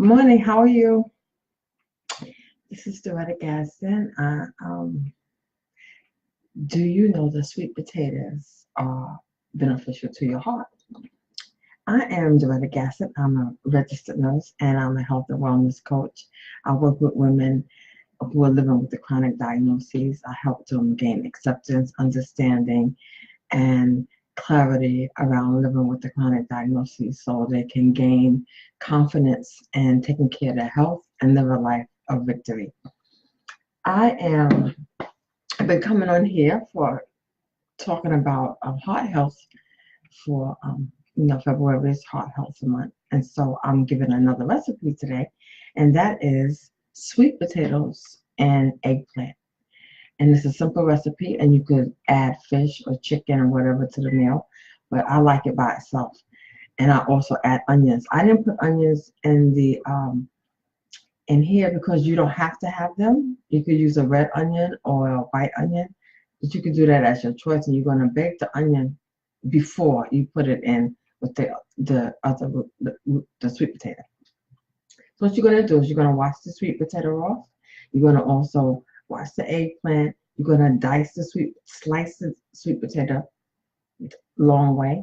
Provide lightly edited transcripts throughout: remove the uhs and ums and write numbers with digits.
Good morning. How are you? This is Doretta Gaston. Do you know that sweet potatoes are beneficial to your heart? I am Doretta Gaston. I'm a registered nurse and I'm a health and wellness coach. I work with women who are living with the chronic diagnoses. I help them gain acceptance, understanding, and clarity around living with the chronic diagnoses so they can gain confidence in taking care of their health and live a life of victory. I've been coming on here for talking about heart health for February is Heart Health Month, and so I'm giving another recipe today, and that is sweet potatoes and eggplant. And it's a simple recipe, and you could add fish or chicken or whatever to the meal, but I like it by itself. And I also add onions. I didn't put onions in here because you don't have to have them. You could use a red onion or a white onion, but you could do that as your choice. And you're going to bake the onion before you put it in with the sweet potato. So what you're going to do is you're going to wash the sweet potato off. You're going to also wash the eggplant. You're going to slice the sweet potato long way,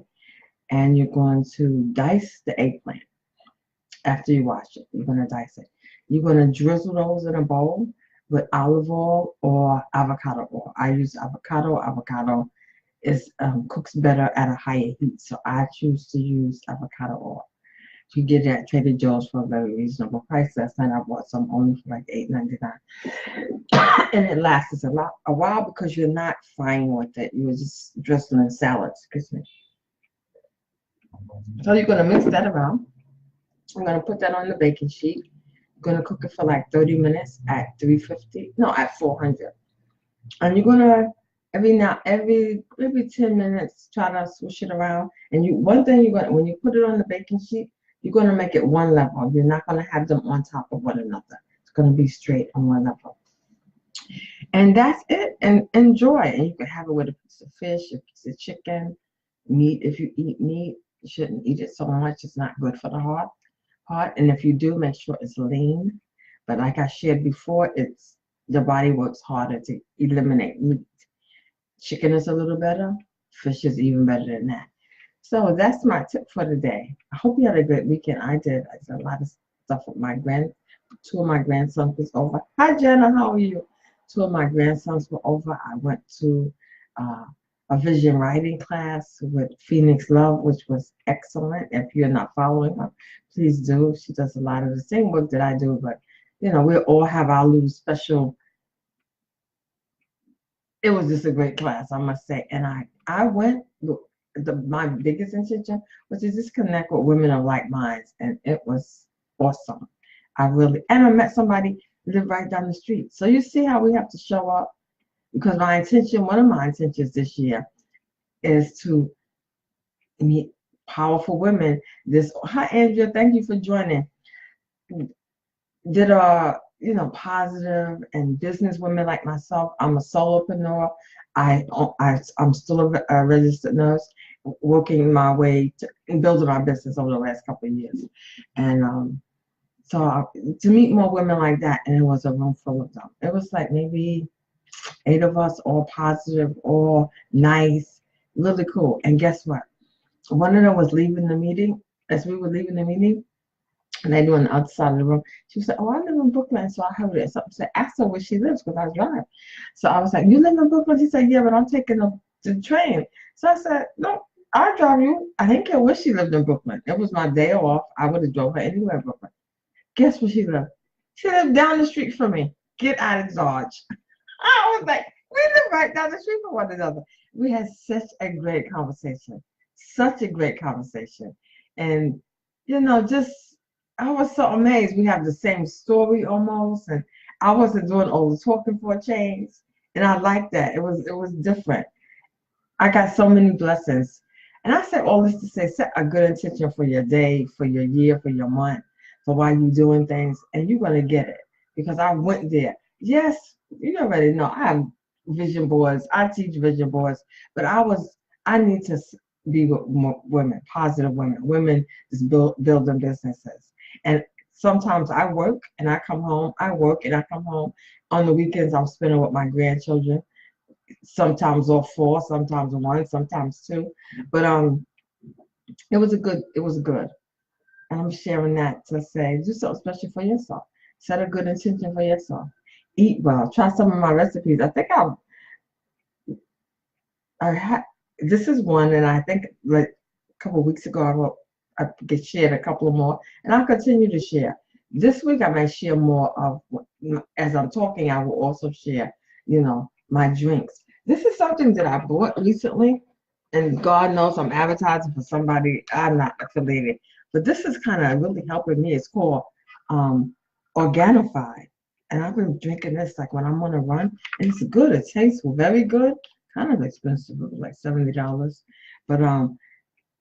and you're going to dice the eggplant after you wash it. You're going to dice it. You're going to drizzle those in a bowl with olive oil or avocado oil. I use avocado. Avocado cooks better at a higher heat, so I choose to use avocado oil. You get it at Trader Joe's for a very reasonable price. Last night I bought some only for like $8.99, and it lasts a while because you're not frying with it. You're just drizzling salads. Excuse me. So you're going to mix that around. I'm going to put that on the baking sheet. I'm going to cook it for like 30 minutes at 400. And you're going to every 10 minutes try to switch it around. And one thing when you put it on the baking sheet, you're going to make it one level. You're not going to have them on top of one another. It's going to be straight on one level. And that's it. And enjoy. And you can have it with a piece of fish, a piece of chicken, meat. If you eat meat, you shouldn't eat it so much. It's not good for the heart. And if you do, make sure it's lean. But like I shared before, the body works harder to eliminate meat. Chicken is a little better. Fish is even better than that. So that's my tip for today. I hope you had a great weekend. I did. I did a lot of stuff with two of my grandsons was over. Hi, Jenna. How are you? Two of my grandsons were over. I went to a vision writing class with Phoenix Love, which was excellent. If you're not following her, please do. She does a lot of the same work that I do, but we all have our little special. It was just a great class, I must say. And I went. My biggest intention was to just connect with women of like minds, and it was awesome. And I met somebody who lived right down the street. So you see how we have to show up. Because one of my intentions this year is to meet powerful women. Hi, Andrea, thank you for joining. That are, positive and business women like myself. I'm a solopreneur. I'm still a registered nurse, working my way to building my business over the last couple of years. And so to meet more women like that, and it was a room full of them. It was like maybe 8 of us, all positive, all nice, really cool. And guess what? One of them was leaving the meeting. As we were leaving the meeting, and they were on the other side of the room, she said, "Oh, I live in Brooklyn." So I heard it. So I said, "Ask her where she lives," because I was driving. So I was like, "You live in Brooklyn?" She said, "Yeah, but I'm taking the train." So I said, "No, I'll drive you." I didn't care where she lived in Brooklyn. It was my day off. I would have drove her anywhere in Brooklyn. Guess where she lived? She lived down the street from me. Get out of Dodge. I was like, we live right down the street from one another. We had such a great conversation. Such a great conversation. And, I was so amazed. We have the same story almost. And I wasn't doing all the talking for a change. And I liked that. It was different. I got so many blessings. And I said all this to say, set a good intention for your day, for your year, for your month, for why you're doing things. And you're going to get it. Because I went there. Yes, you already know I have vision boards. I teach vision boards, but I need to be with more women, positive women just building businesses. And sometimes I work and I come home. I work and I come home. On the weekends, I'm spending with my grandchildren. Sometimes all four, sometimes one, sometimes two. But it was good. And I'm sharing that to say, do something special for yourself. Set a good intention for yourself. Eat well. Try some of my recipes. I think I had, this is one, and I think like a couple of weeks ago I shared a couple of more, and I'll continue to share. This week I might share more of, as I'm talking, I will also share, my drinks. This is something that I bought recently, and God knows I'm advertising for somebody I'm not affiliated, but this is kind of really helping me. It's called um, Organifi, and I've been drinking this like when I'm on a run, and it's good. It tastes very good. Kind of expensive, it was like $70. But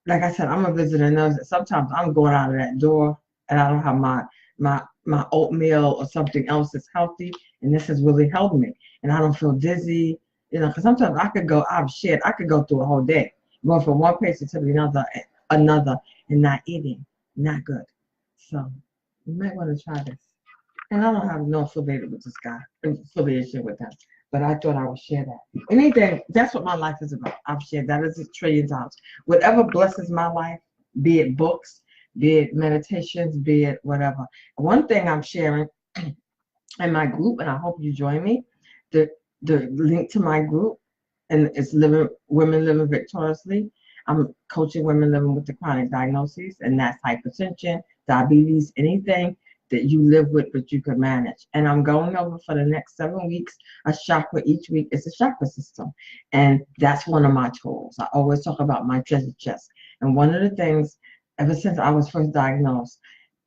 like I said, I'm a visitor nurse. Sometimes I'm going out of that door and I don't have my oatmeal or something else that's healthy, and this has really helped me. And I don't feel dizzy, because sometimes I could go through a whole day, going from one patient to another, and not eating, not good. So you might want to try this. And I don't have no affiliation with this guy, affiliation with him. But I thought I would share that. Anything, that's what my life is about. I've shared that as a trillion times. Whatever blesses my life, be it books, be it meditations, be it whatever. One thing I'm sharing in my group, and I hope you join me, the link to my group, and it's Women Living Victoriously. I'm coaching women living with the chronic diagnoses, and that's hypertension, diabetes, anything that you live with but you can manage. And I'm going over for the next 7 weeks a chakra each week. It's a chakra system, and that's one of my tools. I always talk about my treasure chest, and one of the things ever since I was first diagnosed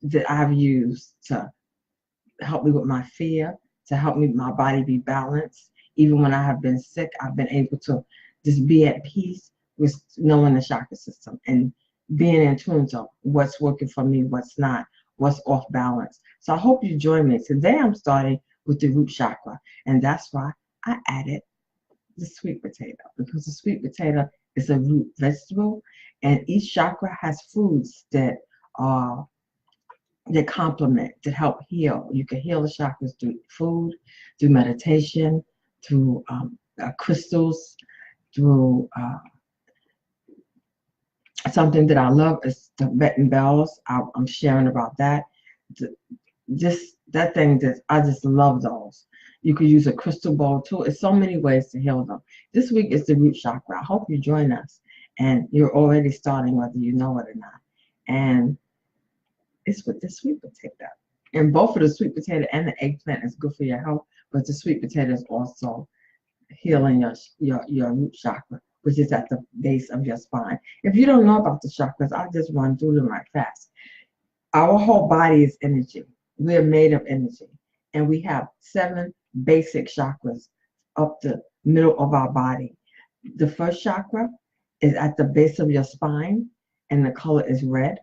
that I've used to help me with my fear, to help me my body be balanced. Even when I have been sick, I've been able to just be at peace with knowing the chakra system and being in tune to what's working for me, what's not, what's off balance. So I hope you join me. Today I'm starting with the root chakra, and that's why I added the sweet potato, because the sweet potato is a root vegetable, and each chakra has foods that are that complement, to help heal. You can heal the chakras through food, through meditation, through crystals, through something that I love is Tibetan bells. I'm sharing about that. Just that thing that I just love those. You could use a crystal ball too. It's so many ways to heal them. This week is the root chakra. I hope you join us, and you're already starting whether you know it or not. And it's with the sweet potato. And both of the sweet potato and the eggplant is good for your health, but the sweet potato is also healing your root chakra, which is at the base of your spine. If you don't know about the chakras, I'll just run through them right fast. Our whole body is energy. We're made of energy. And we have 7 basic chakras up the middle of our body. The first chakra is at the base of your spine, and the color is red,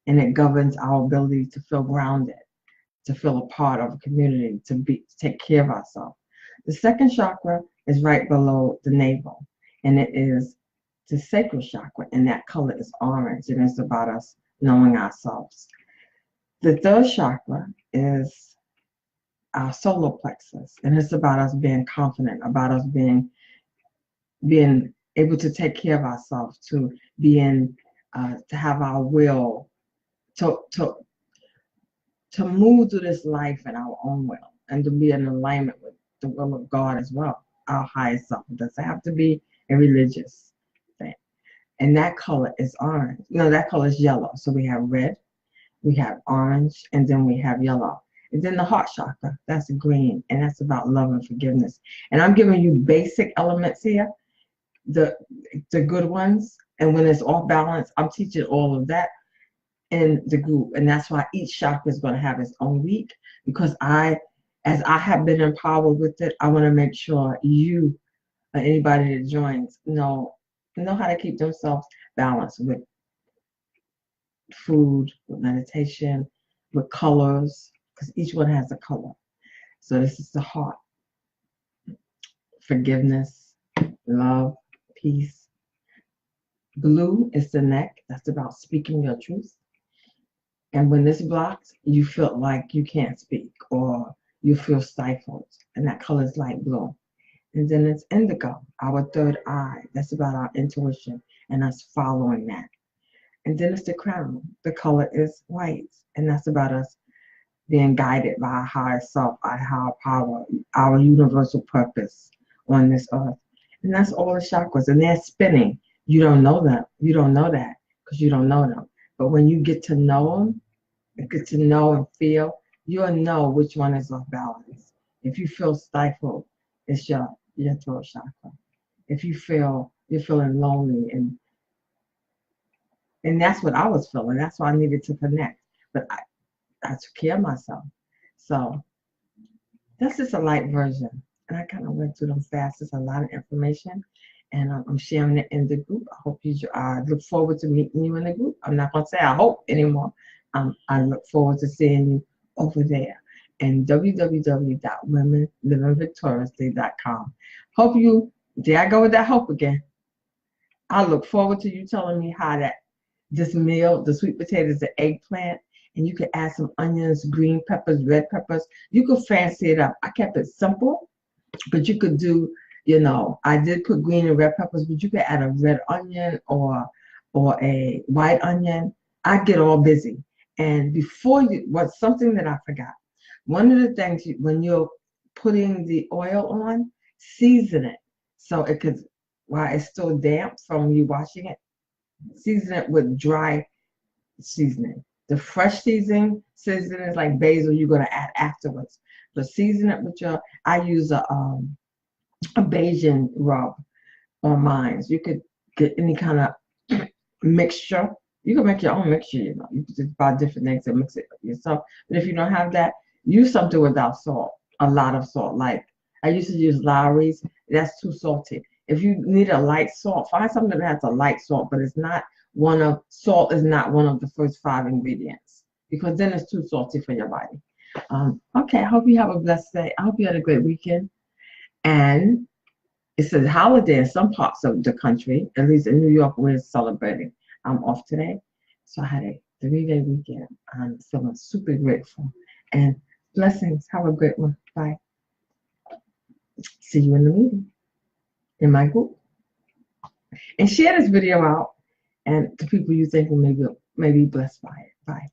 and it governs our ability to feel grounded, to feel a part of a community, to take care of ourselves. The second chakra is right below the navel, and it is the sacral chakra, and that color is orange, and it's about us knowing ourselves. The third chakra is our solar plexus, and it's about us being confident, about us being able to take care of ourselves, to to have our will, to move through this life in our own will, and to be in alignment with the will of God as well, our highest self. It doesn't have to be a religious thing. And that color is orange. No, that color is yellow. So we have red, we have orange, and then we have yellow. And then the heart chakra, that's green, and that's about love and forgiveness. And I'm giving you basic elements here, the good ones. And when it's off balance, I'm teaching all of that in the group. And that's why each chakra is going to have its own week, because as I have been empowered with it, I want to make sure you or anybody that joins know how to keep themselves balanced with food, with meditation, with colors, because each one has a color. So this is the heart. Forgiveness, love, peace. Blue is the neck. That's about speaking your truth. And when this blocks, you feel like you can't speak or you feel stifled. And that color is light blue. And then it's indigo, our third eye. That's about our intuition and us following that. And then it's the crown. The color is white. And that's about us being guided by our higher self, our higher power, our universal purpose on this earth. And that's all the chakras. And they're spinning. You don't know them. You don't know that because you don't know them. But when you get to know them, get to know and feel, you'll know which one is off balance. If you feel stifled, it's your throat chakra. If you feel you're feeling lonely, and that's what I was feeling. That's why I needed to connect. But I took care of myself. So that's just a light version. And I kind of went through them fast. There's a lot of information. And I'm sharing it in the group. I hope you look forward to meeting you in the group. I'm not going to say I hope anymore. I look forward to seeing you over there. And www.womenlivingvictoriously.com. Hope you, there I go with that hope again. I look forward to you telling me how this meal, the sweet potatoes, the eggplant, and you could add some onions, green peppers, red peppers. You could fancy it up. I kept it simple, but you could do, I did put green and red peppers, but you could add a red onion or a white onion. I get all busy. And what's something that I forgot. One of the things, when you're putting the oil on, season it. So it could, while it's still damp from you washing it, season it with dry seasoning. The fresh seasoning is like basil you're going to add afterwards. But season it with I use a Bayesian rub on mine. You could get any kind of mixture. You can make your own mixture, You can just buy different things and mix it yourself. But if you don't have that, use something without salt, a lot of salt. Like I used to use Lowry's. That's too salty. If you need a light salt, find something that has a light salt, but salt is not one of the first 5 ingredients because then it's too salty for your body. Okay, I hope you have a blessed day. I hope you had a great weekend. And it's a holiday in some parts of the country, at least in New York, we're celebrating. I'm off today. So I had a 3-day weekend. I'm feeling super grateful. And blessings. Have a great one. Bye. See you in the meeting, in my group. And share this video out and to people you think will maybe blessed by it. Bye.